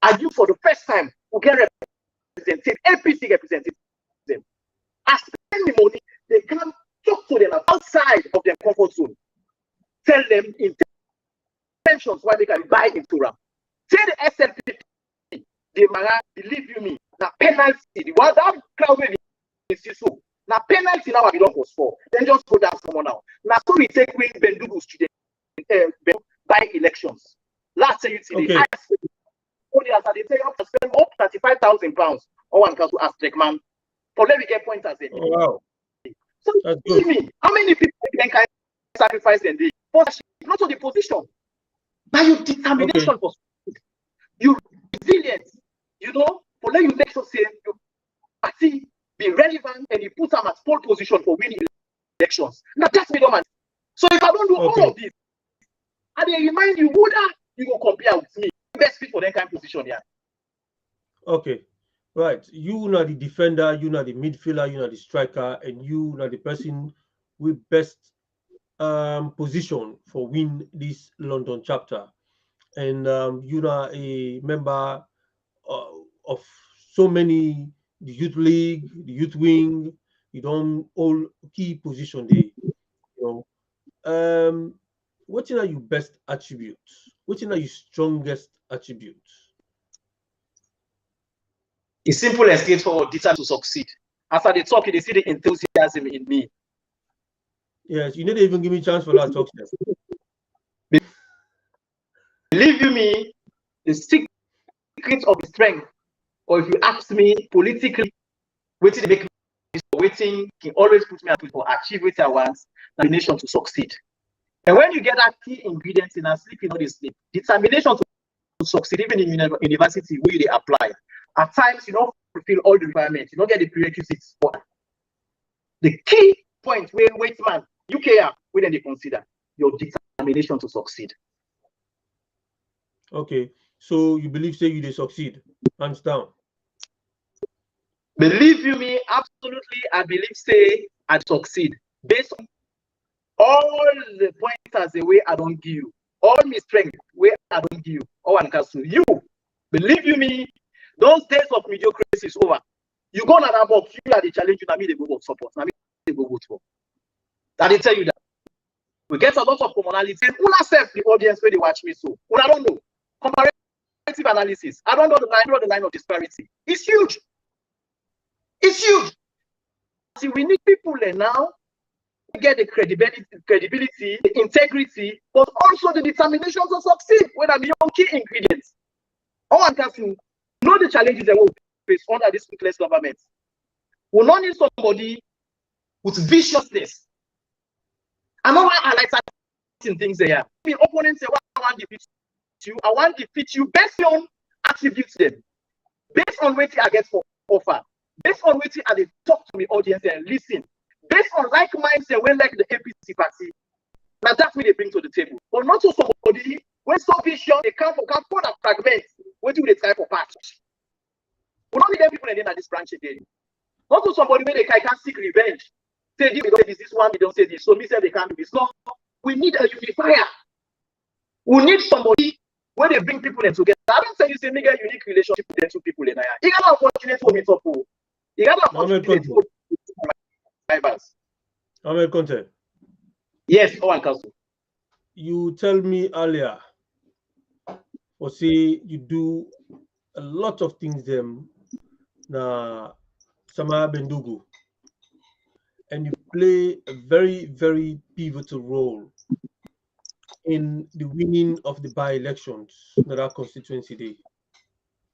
I use for the first time. We can represent APC representative them. I spend the money. They come outside of their comfort zone. Tell them intentions why they can buy into them. Say the SLP, the Mara, believe you me, now penalty, the one that crowd is so. Now penalty now I belong was for. Then just go down someone now. Now so we take away Bendugu student by elections. Last year you see the only as they say up to spend up £35,000 OrWanKaSu as man for let me get pointers in. Oh, wow. So tell me, how many people can sacrifice them day? Not on the position. By your determination for your resilience, you know, for let you make sure say you party be relevant and you put them at pole position for winning elections. Now that's me, man. So if I don't do all of this, and they remind you who that you will compare with me, best fit for that kind of position here. Okay, right. You are the defender, you are the midfielder, you are the striker, and you are the person with best position for win this London chapter. And you are a member of so many, the youth league, the youth wing. You don't all key position there. You know, what are your best attributes? What are your strongest attributes? It's simple and straightforward. Desire to succeed. After they talk, they see the enthusiasm in me. Yes, you need to even give me a chance for that talk. Believe you me, the secret of the strength, or if you ask me politically, waiting to make me waiting can always put me at for achieve what I want, the nation to succeed. And when you get that key ingredients in a sleep, you know they sleep. Determination to succeed, even in university, where they apply. At times, you don't fulfill all the requirements, you don't get the prerequisites. But the key point where man, UKR, where they consider your determination to succeed. Okay, so you believe say you they succeed, hands down. Believe you me, absolutely, I believe say I succeed based on all the pointers the way I don't give you, all my strength where I don't give you, OrWanKaSu. You believe you me, those days of mediocrity is over. You go on that box, you are the challenge, you me they go vote support. Now they go vote for. I did tell you that. We get a lot of commonality. And una self the audience where they watch me so. Una don't know. Comparative analysis. I don't know the line of disparity. It's huge. It's huge. See, we need people now to get the credibility, the integrity, but also the determination to succeed. When I'm young key ingredients. OrWanKaSu know the challenges that will face under this ruthless government. We not need somebody with viciousness. I know why I like certain things there. The opponents say, well, I want to defeat you. I want to defeat you based on attributes them, based on what I get for offer, based on what I talk to the audience and listen, based on like minds and when like the APC party. Now that's what they bring to the table. But not to somebody when so vicious they come for that fragment. What do they try for patch? We don't need them people in this branch again. Not to somebody where they can't seek revenge. Say they don't say this one, they don't say this. So me say they can't do this. No, we need a unifier. We need somebody where they bring people in together. I don't say you say make a unique relationship with the two people in there. You got an opportunity for me to pull. You got an opportunity for rivals. Mohamed Conteh. Yes, OrWanKaSu. You tell me earlier, or say you do a lot of things them na Sama Bendugu, and you play a very, very pivotal role in the winning of the by-elections in that constituency day.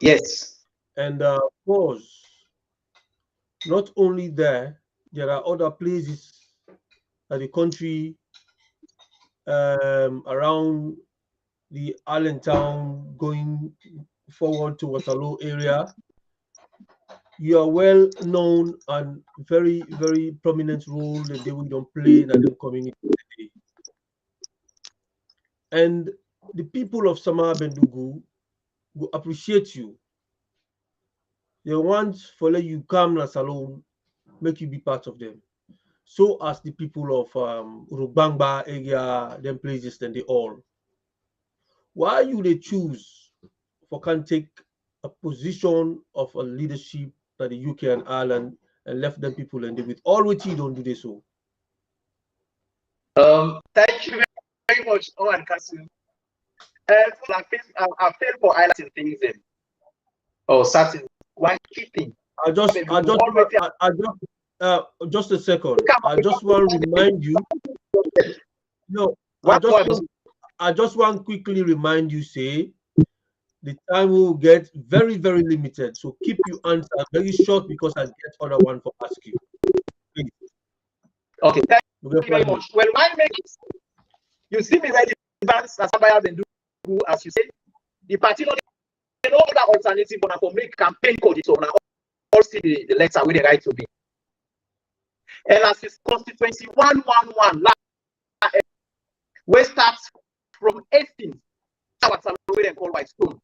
Yes. And of course, not only there are other places in the country around the Allentown going forward to Waterloo area. You are well known and very, very prominent role that they will don't play in the community today. And the people of Sama Bendugu will appreciate you. They want for let you come na salon, make you be part of them. So as the people of Rugbangba area, them places, then they all. Why you they choose for can take a position of a leadership that the UK and Ireland and left them people and they with all which you don't do this so? Thank you very much, OrWanKaSu. I failed for highlighting things or certain one key thing. Just a second. I just want to remind you. No, I just want to quickly remind you, say, the time will get very, very limited. So keep your answer very short because I get other one for ask you. Please. Okay, thank you very much. Well, winemakers, you see me write the bands as somebody have been doing, as you say, the party no other alternative but for make campaign code it on all see the letter where they write to me. And as is constituency 111 where starts from 18 where they call White Stone.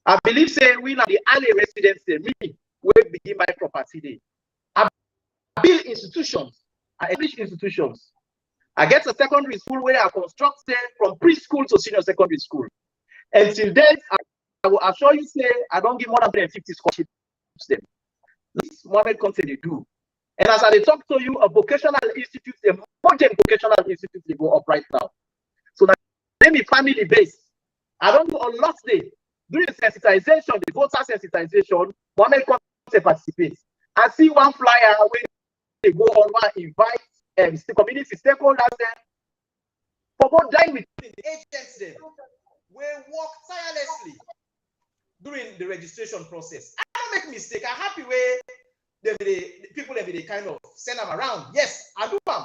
I believe say we now the alley residents me will begin my property day. I build institutions, I establish institutions. I get a secondary school where I constructed from preschool to senior secondary school. Until then, I will assure you, say, I don't give more than 150 scholarships to them. This Mohamed Conteh they do. And as I talk to you, a vocational institute, a modern vocational institute, they go up right now. So that let me family based. I don't do a lot there. During sensitization, the voter sensitization, Mohamed Conteh participates. I see one flyer where they go on and invite the community stakeholders there for both dine with the agents there. We work tirelessly during the registration process. I don't make mistake. I'm happy where the people they kind of send them around. Yes, I do them.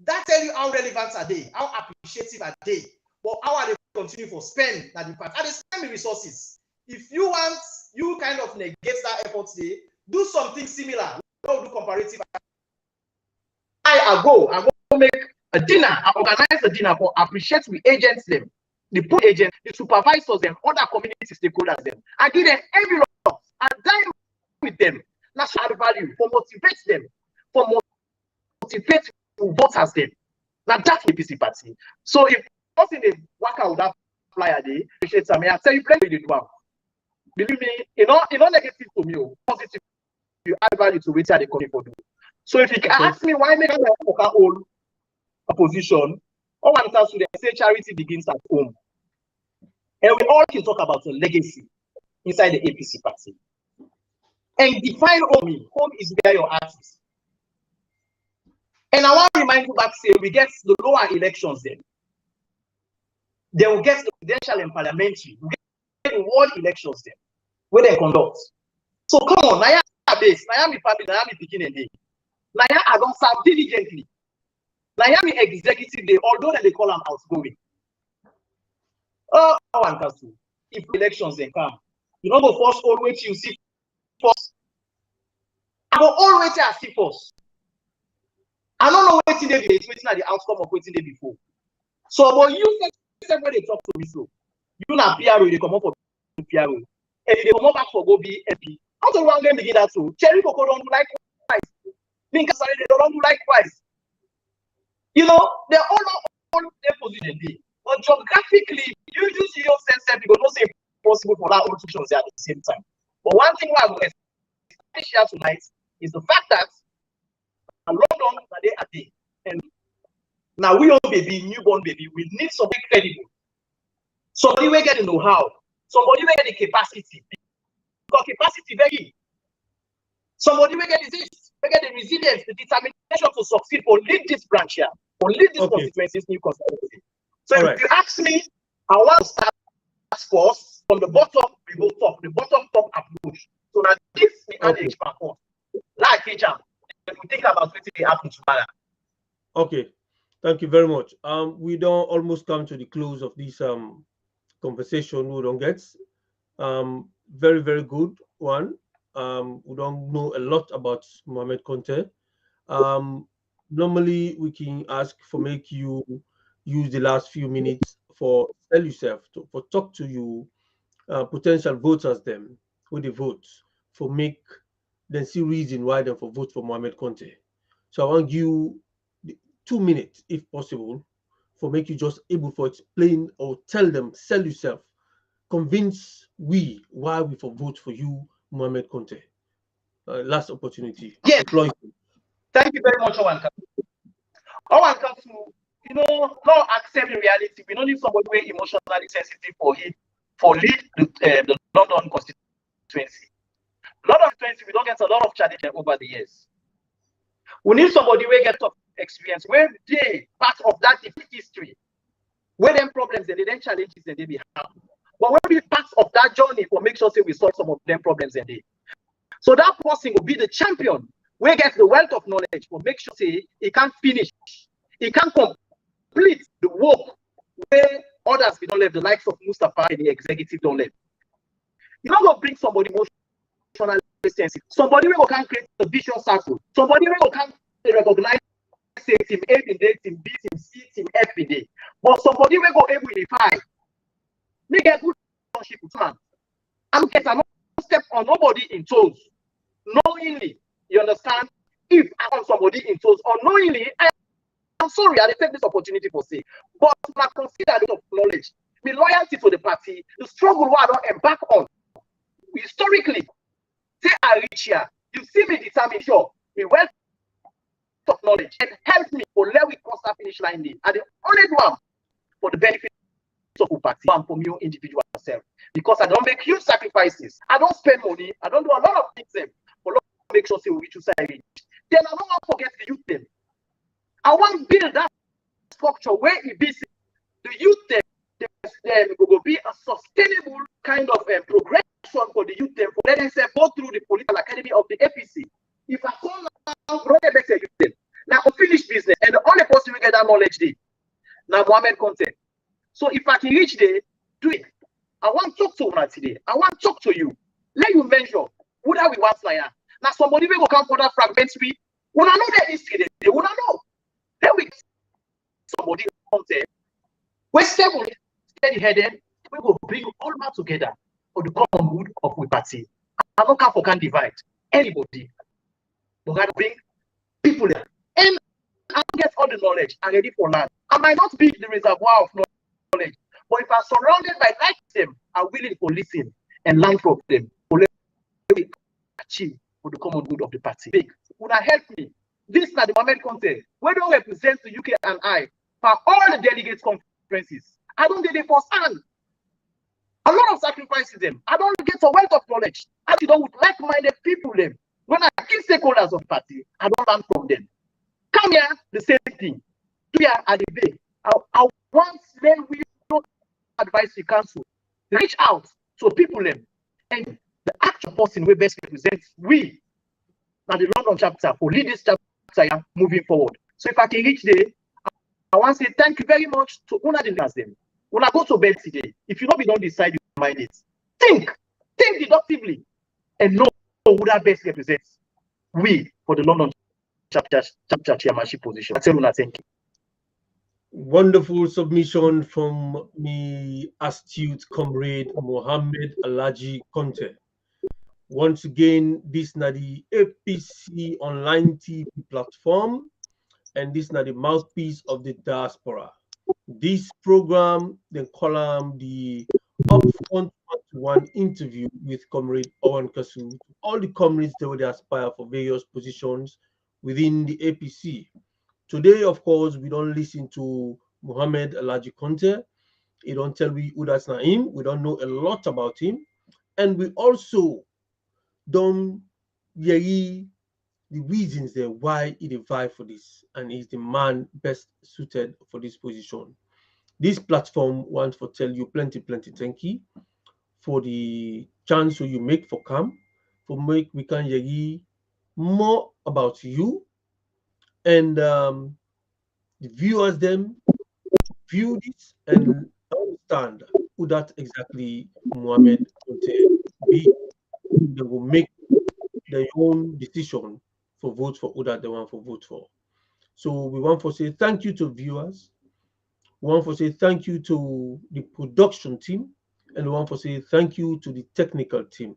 That tell you how relevant are they, how appreciative are they, but how are they continue for spend that the part. Are they spend the resources? If you want, you kind of negate that effort today, do something similar. Don't do comparative. I go make a dinner, I organize a dinner for appreciate the agents them, the poor agents, the supervisors them, other community stakeholders them. I give them envelopes, I dine with them, national value, for motivate them, for motivate voters them. Now that's the APC party. So if person they work out with that flyer they appreciate me, I tell you plenty they do. Believe me, you know negative to me, positive you add value to which are they coming for do. So if you can ask me why make I hold a position, OrWanKaSu they say charity begins at home. And we all can talk about a legacy inside the APC party. And define home. Home is where your heart is. And I want to remind you back, say we get the lower elections then. They will get the presidential and parliamentary. We get the world elections then, where they conduct. So come on, Naya base, Naya me family, Naya me beginning day. Naya I don't serve diligently. Naya me executive day, although they call them outgoing. Oh, OrWanKaSu, if elections they come, you know go first always you see first. I go always see first. I don't know waiting there waiting at the outcome of waiting there before. So but you say when they talk to me so you na PRO they come up for PRO and they come up back for go be MP. How to one game begin that too? Cherry Coco don't do likewise. Think sorry they don't do likewise. You know they're all their position there. But geographically, you just see yourself because not say possible for that all two shows at the same time. But one thing I will establish here tonight is the fact that London they are there. And now we all baby, newborn baby, we need somebody credible. Somebody will get the know-how, somebody will get the capacity. Because capacity very. Somebody will get the resilience, the determination to succeed or lead this branch here, or lead this constituency, this new constituency. So if you ask me, I want to start first from the bottom, we go top, the bottom top approach. So now this we add the expand like we think about what they happen tomorrow. Okay, thank you very much. We don't almost come to the close of this conversation. We don't get very, very good one. We don't know a lot about Mohamed Conteh. Normally we can ask for make you use the last few minutes for tell yourself for talk to you potential voters them with the votes for make them see reason why them for vote for Mohamed Conteh. So I want you 2 minutes if possible for make you just able for explain or tell them sell yourself, convince we why we for vote for you Mohamed Conteh. Last opportunity. Yes. Thank you very much, OrWanKaSu. OrWanKaSu, not accepting reality. We don't need somebody who is emotionally sensitive for lead the London constituency. London constituency, we don't get a lot of challenge over the years. We need somebody who get experience, where they part of that history, where them problems and then challenges and they be happen. But when we part of that journey for make sure say we solve some of them problems and they. So that person will be the champion, where get the wealth of knowledge for make sure say he can finish, he can complete the work where others we don't let the likes of Mustafa and the executive don't let. You don't go bring somebody emotional sensitive, somebody who can create a vicious circle, somebody who can recognize say team A in day, team B, team C, team F in day. But somebody will go able to fight. Make a good relationship with man. And get another step on nobody in toes. Knowingly, you understand? If I want somebody in toes unknowingly, I'm sorry, I take this opportunity for say. But I consider it of knowledge, the loyalty to the party, the struggle I don't embark on. Historically, say I reach here, you see me determine sure, the wealth of knowledge and help me for let we cross that finish line. I the only one for the benefit of the party and for me individual self. Because I don't make huge sacrifices. I don't spend money. I don't do a lot of things for make sure say we reach to side. Then I don't want to forget the youth them. I want to build that structure where it be the youth them will be a sustainable kind of progression for the youth them. For let them say go through the political academy of the APC. If I come now, run a better youth them. Now unfinished business, and the only person who get that knowledge there, now Mohamed Conteh. So if I can reach there, do it. I want to talk to you today. I want to talk to you. Let you measure what are we want like that. Now somebody will come for that fragmentary. When I know that history, they will not know. Then we somebody Conteh. We're stable, steady headed. We will bring all man together for the common good of the party. I don't care for can divide anybody. We got to bring people there. And I get all the knowledge. I'm ready for land. I might not be the reservoir of knowledge, but if I'm surrounded by like them, I'm willing to listen and learn from them. For let me achieve for the common good of the party. Would I help me? This is the Mohamed Conteh. We don't represent the UK and I for all the delegates conferences. I don't get it firsthand. A lot of sacrifices them. I don't get a wealth of knowledge. As you don't with like-minded people them. When I kill stakeholders of the party, I don't learn from them. Come here, the same thing. Here at the day. I want them we don't advise the council. Reach out to people them. And the actual person we best represents we now the London chapter for lead this chapter moving forward. So if I can reach there, I want to say thank you very much to Una them. When I go to bed today, if you don't decide you mind it, think deductively and know who that best represents we for the London chapter chairmanship position. I tell you, thank you. Wonderful submission from me astute comrade Mohamed Conteh. Once again, this is the APC online TV platform, and this is the mouthpiece of the diaspora. This program, then column the Upfront one interview with comrade OrWanKaSu, all the comrades that they aspire for various positions within the APC. Today, of course, we don't listen to Mohamed Conteh. He don't tell we who that's not him. We don't know a lot about him. And we also don't hear the reasons there why he vie for this. And he's the man best suited for this position. This platform wants to tell you plenty thank you for the chance you make for come, for make we can hear more about you. And the viewers them view this and understand who that exactly Mohamed Conteh be. They will make their own decision for vote for who that they want to vote for. So we want to say thank you to viewers. We want to say thank you to the production team, and we want to say thank you to the technical team.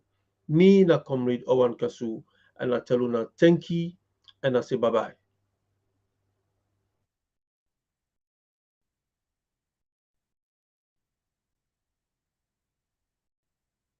Me, na comrade OrWanKaSu, and I tell you now thank you, and I say bye-bye.